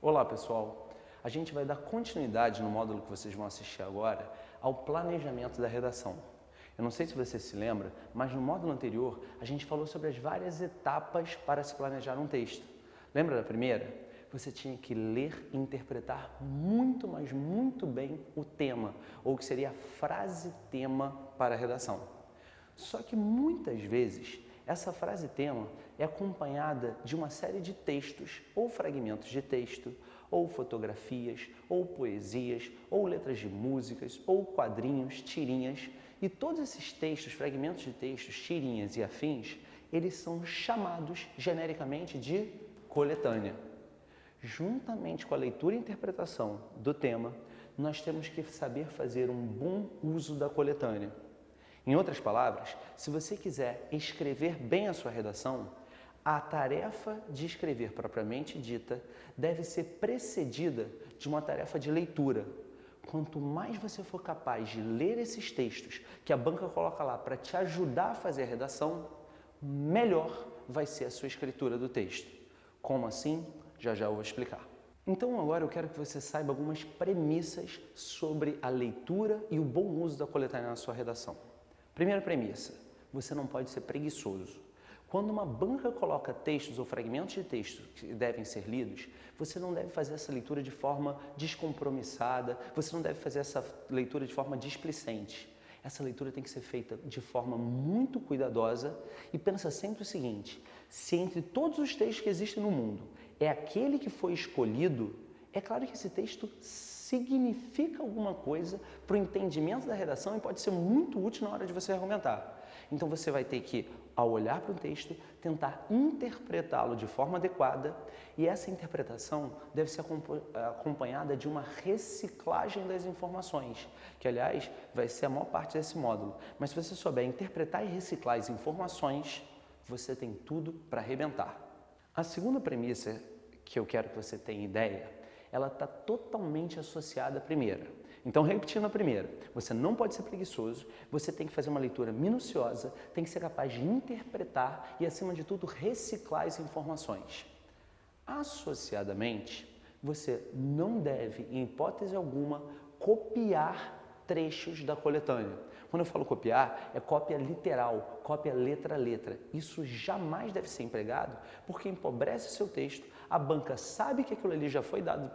Olá pessoal, a gente vai dar continuidade no módulo que vocês vão assistir agora ao planejamento da redação. Eu não sei se você se lembra, mas no módulo anterior a gente falou sobre as várias etapas para se planejar um texto. Lembra da primeira? Você tinha que ler e interpretar muito, mas muito bem o tema, ou o que seria a frase-tema para a redação. Só que muitas vezes essa frase-tema é acompanhada de uma série de textos, ou fragmentos de texto, ou fotografias, ou poesias, ou letras de músicas, ou quadrinhos, tirinhas. E todos esses textos, fragmentos de textos, tirinhas e afins, eles são chamados genericamente de coletânea. Juntamente com a leitura e interpretação do tema, nós temos que saber fazer um bom uso da coletânea. Em outras palavras, se você quiser escrever bem a sua redação, a tarefa de escrever propriamente dita deve ser precedida de uma tarefa de leitura. Quanto mais você for capaz de ler esses textos que a banca coloca lá para te ajudar a fazer a redação, melhor vai ser a sua escritura do texto. Como assim? Já já eu vou explicar. Então agora eu quero que você saiba algumas premissas sobre a leitura e o bom uso da coletânea na sua redação. Primeira premissa, você não pode ser preguiçoso. Quando uma banca coloca textos ou fragmentos de texto que devem ser lidos, você não deve fazer essa leitura de forma descompromissada, você não deve fazer essa leitura de forma displicente. Essa leitura tem que ser feita de forma muito cuidadosa e pensa sempre o seguinte: se entre todos os textos que existem no mundo é aquele que foi escolhido, é claro que esse texto significa alguma coisa para o entendimento da redação e pode ser muito útil na hora de você argumentar. Então você vai ter que, ao olhar para o texto, tentar interpretá-lo de forma adequada, e essa interpretação deve ser acompanhada de uma reciclagem das informações, que aliás vai ser a maior parte desse módulo. Mas se você souber interpretar e reciclar as informações, você tem tudo para arrebentar. A segunda premissa que eu quero que você tenha ideia, ela está totalmente associada à primeira. Então, repetindo a primeira, você não pode ser preguiçoso, você tem que fazer uma leitura minuciosa, tem que ser capaz de interpretar e, acima de tudo, reciclar as informações. Associadamente, você não deve, em hipótese alguma, copiar trechos da coletânea. Quando eu falo copiar, é cópia literal, cópia letra a letra. Isso jamais deve ser empregado porque empobrece o seu texto, a banca sabe que aquilo ali já foi dado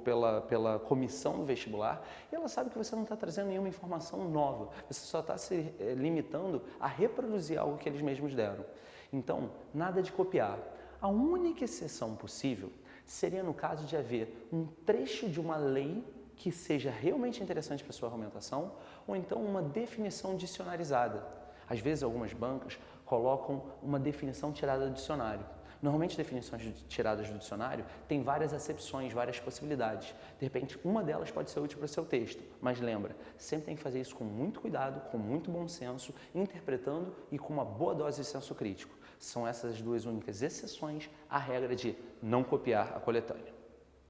pela comissão do vestibular e ela sabe que você não está trazendo nenhuma informação nova, você só está se limitando a reproduzir algo que eles mesmos deram. Então, nada de copiar. A única exceção possível seria no caso de haver um trecho de uma lei que seja realmente interessante para a sua argumentação, ou então uma definição dicionarizada. Às vezes, algumas bancas colocam uma definição tirada do dicionário. Normalmente, definições tiradas do dicionário têm várias acepções, várias possibilidades. De repente, uma delas pode ser útil para o seu texto, mas lembra, sempre tem que fazer isso com muito cuidado, com muito bom senso, interpretando e com uma boa dose de senso crítico. São essas duas únicas exceções à regra de não copiar a coletânea.